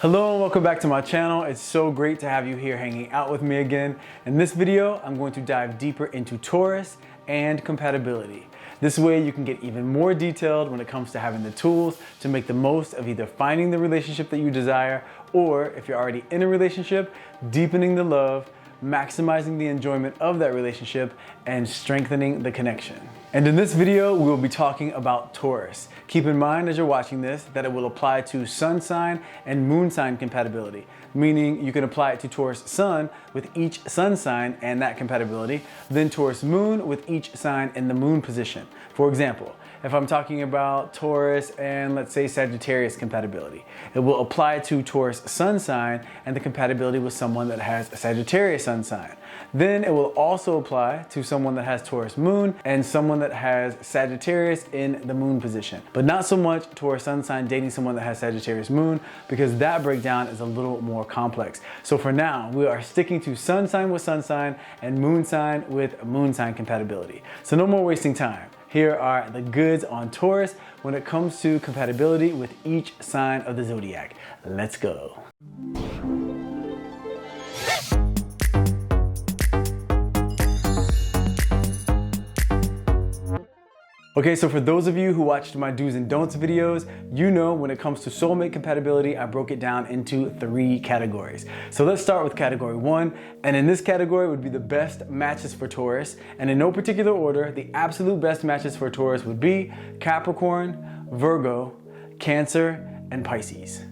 Hello and welcome back to my channel. It's so great to have you here hanging out with me again. In this video, I'm going to dive deeper into Taurus and compatibility. This way you can get even more detailed when it comes to having the tools to make the most of either finding the relationship that you desire, or if you're already in a relationship, deepening the love, maximizing the enjoyment of that relationship, and strengthening the connection. And in this video, we will be talking about Taurus. Keep in mind as you're watching this that it will apply to sun sign and moon sign compatibility, meaning you can apply it to Taurus sun with each sun sign and that compatibility, then Taurus moon with each sign in the moon position. For example, if I'm talking about Taurus and let's say Sagittarius compatibility, it will apply to Taurus sun sign and the compatibility with someone that has a Sagittarius sun sign. Then it will also apply to someone that has Taurus moon and someone that has Sagittarius in the moon position. But not so much Taurus sun sign dating someone that has Sagittarius moon, because that breakdown is a little more complex. So for now, we are sticking to sun sign with sun sign and moon sign with moon sign compatibility. So no more wasting time. Here are the goods on Taurus when it comes to compatibility with each sign of the zodiac. Let's go. Okay, so for those of you who watched my do's and don'ts videos, you know when it comes to soulmate compatibility, I broke it down into 3 categories. So let's start with category 1, and in this category would be the best matches for Taurus, and in no particular order, the absolute best matches for Taurus would be Capricorn, Virgo, Cancer, and Pisces.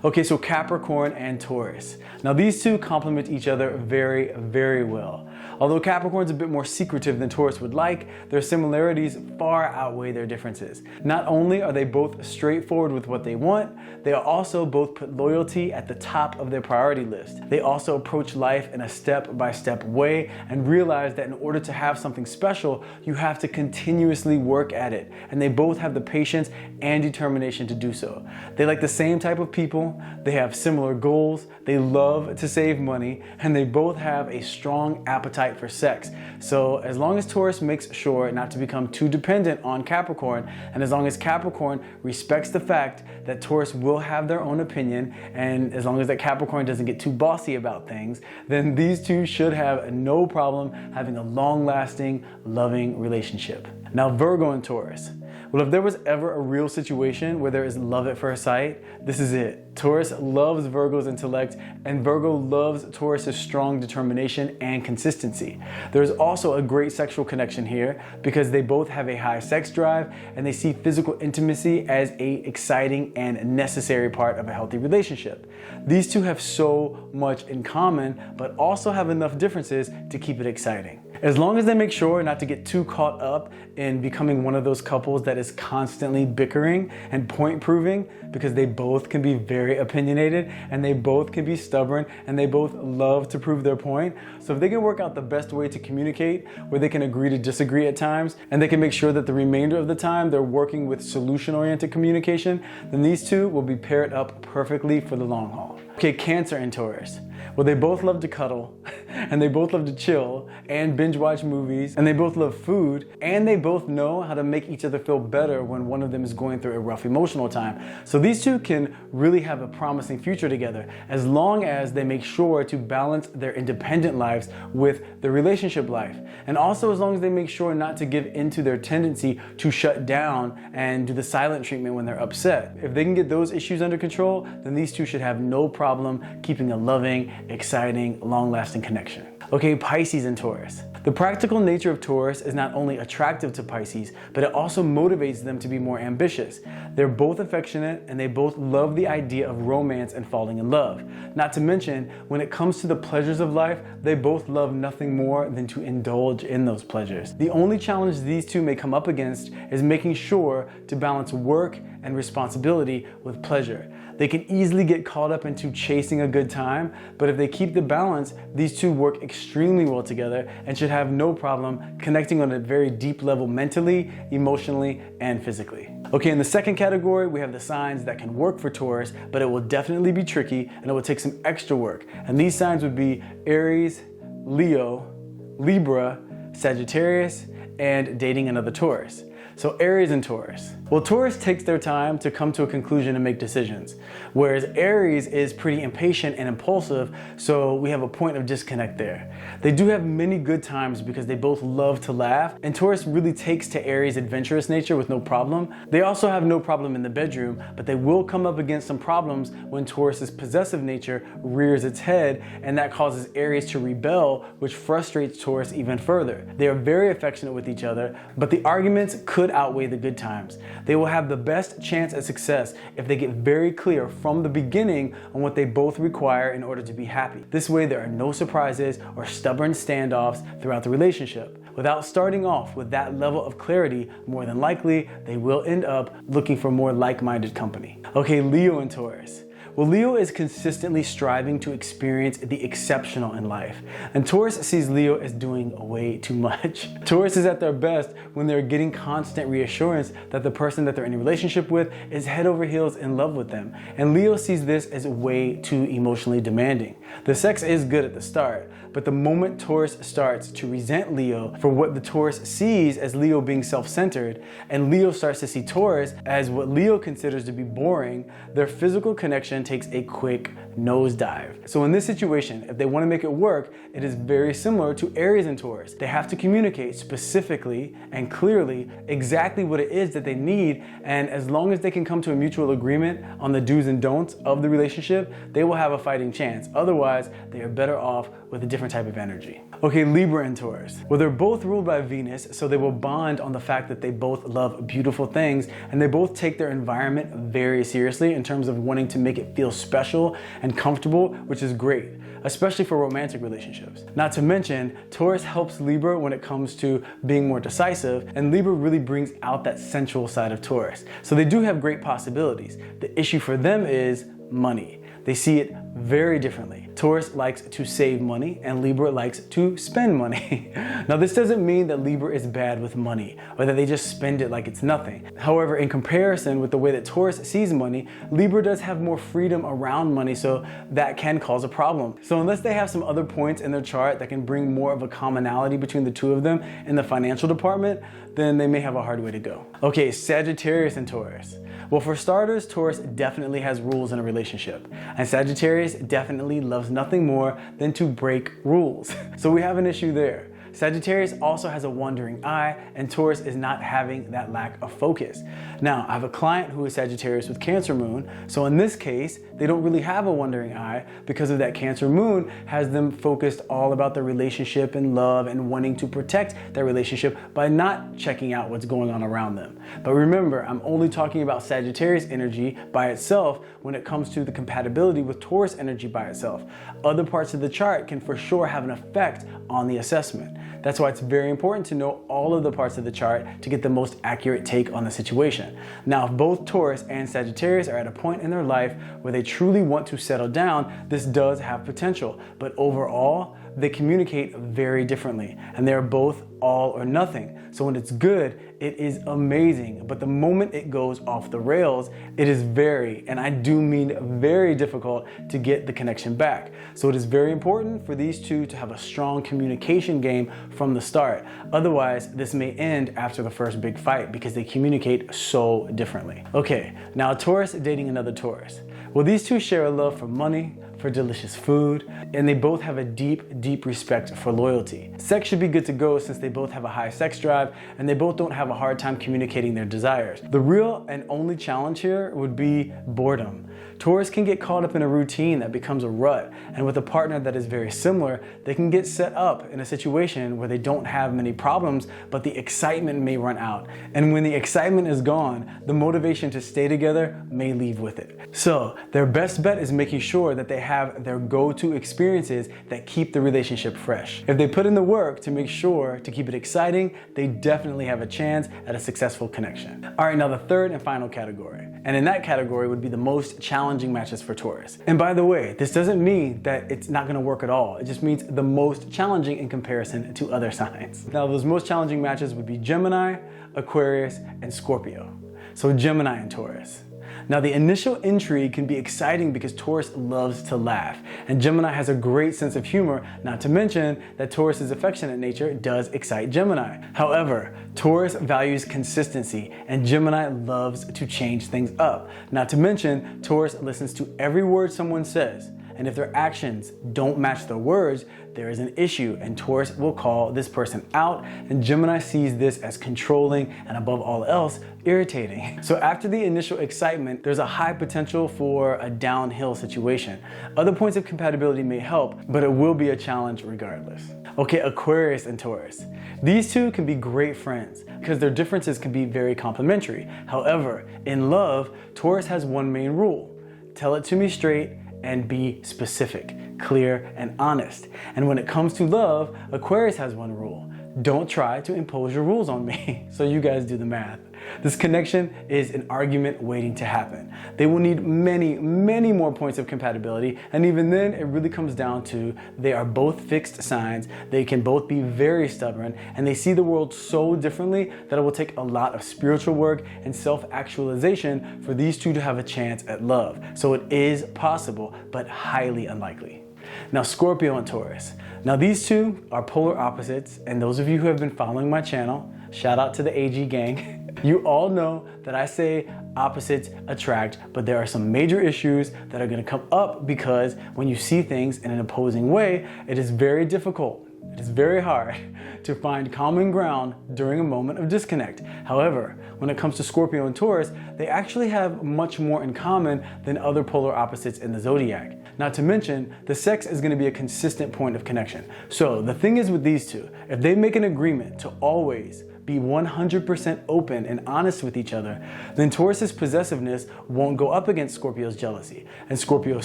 Okay, so Capricorn and Taurus. Now these two complement each other very, very well. Although Capricorn's a bit more secretive than Taurus would like, their similarities far outweigh their differences. Not only are they both straightforward with what they want, they are also both put loyalty at the top of their priority list. They also approach life in a step-by-step way and realize that in order to have something special, you have to continuously work at it. And they both have the patience and determination to do so. They like the same type of people, they have similar goals, they love to save money, and they both have a strong appetite for sex. So as long as Taurus makes sure not to become too dependent on Capricorn, and as long as Capricorn respects the fact that Taurus will have their own opinion, and as long as that Capricorn doesn't get too bossy about things, then these two should have no problem having a long-lasting, loving relationship. Now Virgo and Taurus. Well, if there was ever a real situation where there is love at first sight, this is it. Taurus loves Virgo's intellect, and Virgo loves Taurus's strong determination and consistency. There's also a great sexual connection here because they both have a high sex drive and they see physical intimacy as an exciting and necessary part of a healthy relationship. These two have so much in common, but also have enough differences to keep it exciting. As long as they make sure not to get too caught up in becoming one of those couples that is constantly bickering and point proving, because they both can be very opinionated and they both can be stubborn and they both love to prove their point. So if they can work out the best way to communicate, where they can agree to disagree at times, and they can make sure that the remainder of the time they're working with solution-oriented communication, then these two will be paired up perfectly for the long haul. Okay, Cancer and Taurus. Well, they both love to cuddle, and they both love to chill and binge watch movies, and they both love food, and they both know how to make each other feel better when one of them is going through a rough emotional time. So these two can really have a promising future together as long as they make sure to balance their independent lives with their relationship life. And also as long as they make sure not to give into their tendency to shut down and do the silent treatment when they're upset. If they can get those issues under control, then these two should have no problem keeping a loving, exciting, long-lasting connection. Okay, Pisces and Taurus. The practical nature of Taurus is not only attractive to Pisces, but it also motivates them to be more ambitious. They're both affectionate and they both love the idea of romance and falling in love. Not to mention, when it comes to the pleasures of life, they both love nothing more than to indulge in those pleasures. The only challenge these two may come up against is making sure to balance work and responsibility with pleasure. They can easily get caught up into chasing a good time, but if they keep the balance, these two work extremely well together and should have no problem connecting on a very deep level mentally, emotionally, and physically. Okay, in the second category, we have the signs that can work for Taurus, but it will definitely be tricky and it will take some extra work. And these signs would be Aries, Leo, Libra, Sagittarius, and dating another Taurus. So Aries and Taurus. Well, Taurus takes their time to come to a conclusion and make decisions, whereas Aries is pretty impatient and impulsive, so we have a point of disconnect there. They do have many good times because they both love to laugh, and Taurus really takes to Aries' adventurous nature with no problem. They also have no problem in the bedroom, but they will come up against some problems when Taurus's possessive nature rears its head, and that causes Aries to rebel, which frustrates Taurus even further. They are very affectionate with each other, but the arguments could outweigh the good times. They will have the best chance at success if they get very clear from the beginning on what they both require in order to be happy. This way there are no surprises or stubborn standoffs throughout the relationship. Without starting off with that level of clarity, more than likely, they will end up looking for more like-minded company. Okay, Leo and Taurus. Well, Leo is consistently striving to experience the exceptional in life, and Taurus sees Leo as doing way too much. Taurus is at their best when they're getting constant reassurance that the person that they're in a relationship with is head over heels in love with them, and Leo sees this as way too emotionally demanding. The sex is good at the start, but the moment Taurus starts to resent Leo for what the Taurus sees as Leo being self-centered, and Leo starts to see Taurus as what Leo considers to be boring, their physical connection takes a quick nosedive. So in this situation, if they want to make it work, it is very similar to Aries and Taurus. They have to communicate specifically and clearly exactly what it is that they need, and as long as they can come to a mutual agreement on the do's and don'ts of the relationship, they will have a fighting chance. Otherwise, they are better off with a different type of energy. Okay, Libra and Taurus. Well, they're both ruled by Venus, so they will bond on the fact that they both love beautiful things, and they both take their environment very seriously in terms of wanting to make it feel special and comfortable, which is great, especially for romantic relationships. Not to mention, Taurus helps Libra when it comes to being more decisive, and Libra really brings out that sensual side of Taurus. So they do have great possibilities. The issue for them is money. They see it very differently. Taurus likes to save money and Libra likes to spend money. Now, this doesn't mean that Libra is bad with money or that they just spend it like it's nothing. However, in comparison with the way that Taurus sees money, Libra does have more freedom around money, so that can cause a problem. So unless they have some other points in their chart that can bring more of a commonality between the two of them in the financial department, then they may have a hard way to go. Okay, Sagittarius and Taurus. Well, for starters, Taurus definitely has rules in a relationship, and Sagittarius definitely loves nothing more than to break rules. So we have an issue there. Sagittarius also has a wandering eye, and Taurus is not having that lack of focus. Now, I have a client who is Sagittarius with Cancer moon, so in this case, they don't really have a wandering eye because of that Cancer moon has them focused all about the relationship and love and wanting to protect that relationship by not checking out what's going on around them. But remember, I'm only talking about Sagittarius energy by itself when it comes to the compatibility with Taurus energy by itself. Other parts of the chart can for sure have an effect on the assessment. That's why it's very important to know all of the parts of the chart to get the most accurate take on the situation. Now, if both Taurus and Sagittarius are at a point in their life where they truly want to settle down, this does have potential. But overall, they communicate very differently, and they're both all or nothing. So when it's good, it is amazing. But the moment it goes off the rails, it is very, and I do mean very difficult to get the connection back. So it is very important for these two to have a strong communication game from the start. Otherwise, this may end after the first big fight because they communicate so differently. Okay, now Taurus dating another Taurus. Well, these two share a love for money, for delicious food, and they both have a deep respect for loyalty. Sex should be good to go since they both have a high sex drive and they both don't have a hard time communicating their desires. The real and only challenge here would be boredom. Taurus can get caught up in a routine that becomes a rut, and with a partner that is very similar, they can get set up in a situation where they don't have many problems, but the excitement may run out. And when the excitement is gone, the motivation to stay together may leave with it. So their best bet is making sure that they have their go-to experiences that keep the relationship fresh. If they put in the work to make sure to keep it exciting, they definitely have a chance at a successful connection. All right, now the third and final category. And in that category would be the most challenging matches for Taurus. And by the way, this doesn't mean that it's not gonna work at all. It just means the most challenging in comparison to other signs. Now, those most challenging matches would be Gemini, Aquarius, and Scorpio. So Gemini and Taurus. Now, the initial intrigue can be exciting because Taurus loves to laugh, and Gemini has a great sense of humor, not to mention that Taurus's affectionate nature does excite Gemini. However, Taurus values consistency, and Gemini loves to change things up. Not to mention, Taurus listens to every word someone says, and if their actions don't match their words, there is an issue, and Taurus will call this person out, and Gemini sees this as controlling and, above all else, irritating. So after the initial excitement, there's a high potential for a downhill situation. Other points of compatibility may help, but it will be a challenge regardless. Okay, Aquarius and Taurus. These two can be great friends because their differences can be very complementary. However, in love, Taurus has one main rule: tell it to me straight and be specific, clear, and honest. And when it comes to love, Aquarius has one rule: don't try to impose your rules on me. So you guys do the math. This connection is an argument waiting to happen. They will need many, many more points of compatibility, and even then, it really comes down to they are both fixed signs, they can both be very stubborn, and they see the world so differently that it will take a lot of spiritual work and self-actualization for these two to have a chance at love. So it is possible, but highly unlikely. Now, Scorpio and Taurus. Now, these two are polar opposites, and those of you who have been following my channel, shout out to the AG gang. You all know that I say opposites attract, but there are some major issues that are going to come up because when you see things in an opposing way, it is very difficult. It is very hard to find common ground during a moment of disconnect. However, when it comes to Scorpio and Taurus, they actually have much more in common than other polar opposites in the zodiac. Not to mention, the sex is going to be a consistent point of connection. So the thing is with these two, if they make an agreement to always be 100% open and honest with each other, then Taurus's possessiveness won't go up against Scorpio's jealousy, and Scorpio's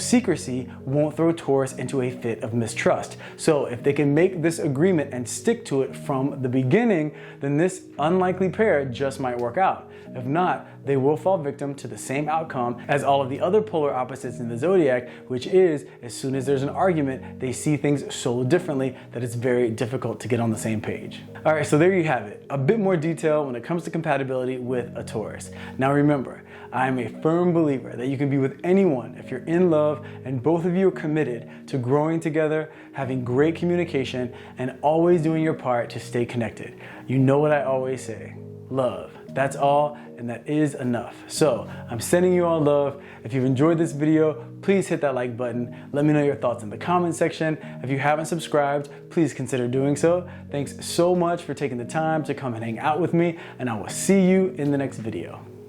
secrecy won't throw Taurus into a fit of mistrust. So if they can make this agreement and stick to it from the beginning, then this unlikely pair just might work out. If not, they will fall victim to the same outcome as all of the other polar opposites in the zodiac, which is, as soon as there's an argument, they see things so differently that it's very difficult to get on the same page. All right, so there you have it. A bit more detail when it comes to compatibility with a Taurus. Now remember, I am a firm believer that you can be with anyone if you're in love and both of you are committed to growing together, having great communication, and always doing your part to stay connected. You know what I always say: love. That's all, and that is enough. So I'm sending you all love. If you've enjoyed this video, please hit that like button. Let me know your thoughts in the comment section. If you haven't subscribed, please consider doing so. Thanks so much for taking the time to come and hang out with me, and I will see you in the next video.